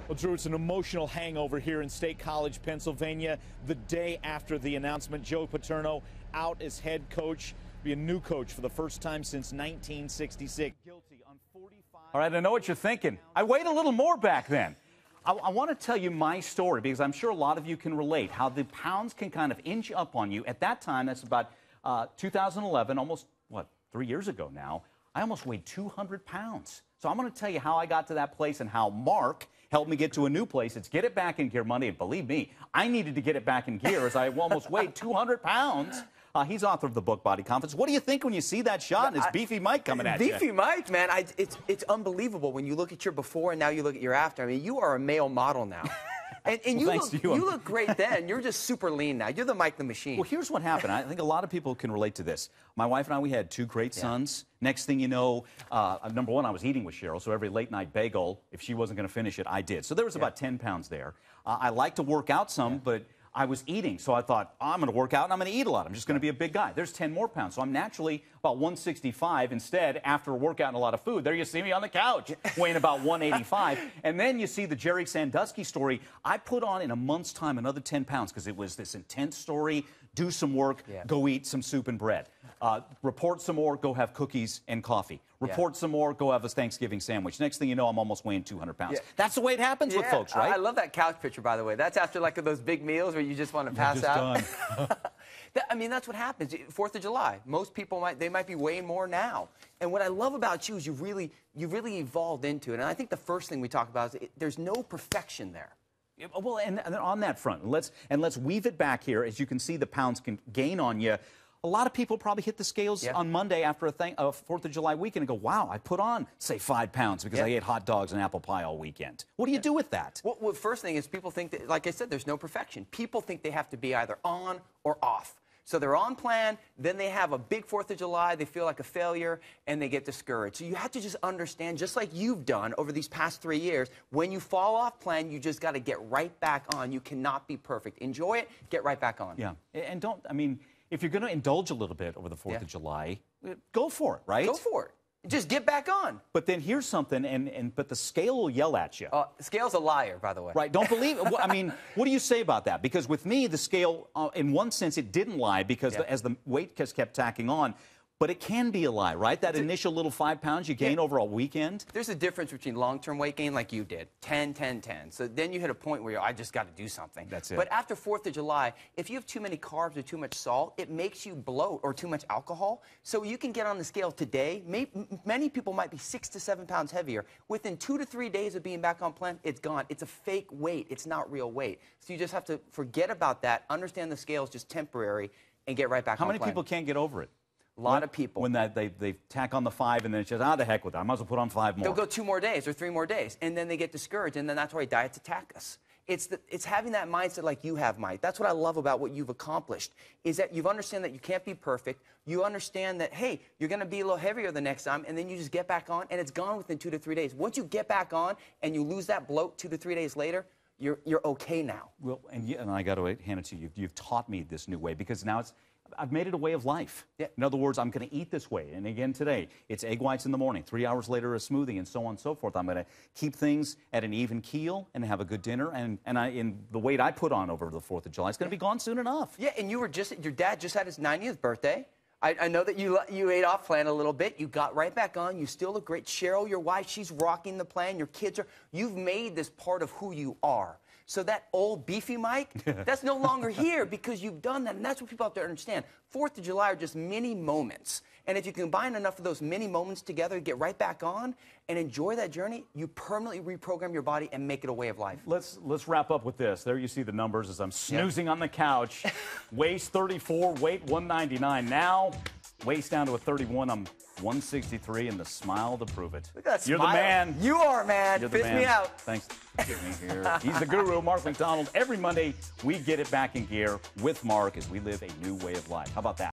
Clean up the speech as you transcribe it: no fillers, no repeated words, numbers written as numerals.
Well, Drew, it's an emotional hangover here in State College, Pennsylvania. The day after the announcement, Joe Paterno out as head coach, be a new coach for the first time since 1966. Guilty on 45. All right, I know what you're thinking. I weighed a little more back then. I want to tell you my story because I'm sure a lot of you can relate how the pounds can kind of inch up on you. At that time, that's about 2011, almost, 3 years ago now, I almost weighed 200 pounds. So I'm going to tell you how I got to that place and how Mark helped me get to a new place. It's Get It Back in Gear Monday, and believe me, I needed to get it back in gear as I almost weighed 200 pounds. He's author of the book Body Confidence. What do you think when you see that shot and it's Beefy Mike coming at you? Beefy Mike, man, it's unbelievable when you look at your before and now you look at your after. I mean, you are a male model now. And well, you look great then. You're just super lean now. You're the Mike the Machine. Well, here's what happened. I think a lot of people can relate to this. My wife and I, we had two great sons. Next thing you know, number one, I was eating with Cheryl, so every late-night bagel, if she wasn't going to finish it, I did. So there was about 10 pounds there. I like to work out some, but I was eating, so I thought, I'm going to work out and I'm going to eat a lot. I'm just going to be a big guy. There's 10 more pounds, so I'm naturally about 165. Instead, after a workout and a lot of food, there you see me on the couch, weighing about 185. And then you see the Jerry Sandusky story. I put on, in a month's time, another 10 pounds because it was this intense story. Do some work, go eat some soup and bread. Report some more, go have cookies and coffee. Report some more, go have a Thanksgiving sandwich. Next thing you know, I'm almost weighing 200 pounds. That's the way it happens with folks, right? I love that couch picture, by the way. That's after like those big meals where you just want to pass out. I mean, that's what happens. 4th of July. Most people might be weighing more now. And what I love about you is you really evolved into it. And I think the first thing we talk about is there's no perfection there. Well, and on that front, let's weave it back here. As you can see, the pounds can gain on you. A lot of people probably hit the scales on Monday after a 4th of July weekend and go, wow, I put on, say, 5 pounds because I ate hot dogs and apple pie all weekend. What do you do with that? Well, first thing is people think that, like I said, there's no perfection. People think they have to be either on or off. So they're on plan, then they have a big 4th of July, they feel like a failure, and they get discouraged. So you have to just understand, just like you've done over these past 3 years, when you fall off plan, you just got to get right back on. You cannot be perfect. Enjoy it, get right back on. Yeah, and if you're going to indulge a little bit over the 4th of July, go for it, right? Go for it. Just get back on. But then here's something, but the scale will yell at you. Scale's a liar, by the way. Right, don't believe it. I mean, what do you say about that? Because with me, the scale, in one sense, it didn't lie because as the weight just kept tacking on. But it can be a lie, right? That initial little 5 pounds you gain over a weekend? There's a difference between long-term weight gain like you did, 10, 10, 10. So then you hit a point where I just got to do something. That's it. But after 4th of July, if you have too many carbs or too much salt, it makes you bloat, or too much alcohol. So you can get on the scale today. Many people might be 6 to 7 pounds heavier. Within 2 to 3 days of being back on plan, it's gone. It's a fake weight. It's not real weight. So you just have to forget about that, understand the scale is just temporary, and get right back on plan. How many people can't get over it? A lot of people. When they tack on the 5 and then it's just, the heck with it. I might as well put on 5 more. They'll go 2 more days or 3 more days, and then they get discouraged, and then that's why diets attack us. It's having that mindset like you have, Mike. That's what I love about what you've accomplished, is that you understand that you can't be perfect. You understand that, hey, you're going to be a little heavier the next time, and then you just get back on, and it's gone within 2 to 3 days. Once you get back on and you lose that bloat 2 to 3 days later, you're okay now. Well, and I got to hand it to you. You've taught me this new way because now I've made it a way of life. In other words, I'm going to eat this way. And again, today, it's egg whites in the morning. 3 hours later, a smoothie, and so on and so forth. I'm going to keep things at an even keel and have a good dinner. And in the weight I put on over the 4th of July, it's going to be gone soon enough. Yeah, and your dad just had his 90th birthday. I know that you ate off plan a little bit. You got right back on. You still look great. Cheryl, your wife, she's rocking the plan. Your kids you've made this part of who you are. So that old beefy Mike, that's no longer here because you've done that. And that's what people have to understand. 4th of July are just mini moments. And if you combine enough of those mini moments together, get right back on and enjoy that journey, you permanently reprogram your body and make it a way of life. Let's wrap up with this. There you see the numbers as I'm snoozing on the couch. Waist 34, weight 199. Now, waist down to a 31. I'm 163 and the smile to prove it. Look at that You're smile. the man. You are, man. You're the Fits man. me out. Thanks for getting me here. He's the guru, Mark Macdonald. Every Monday, we get it back in gear with Mark as we live a new way of life. How about that?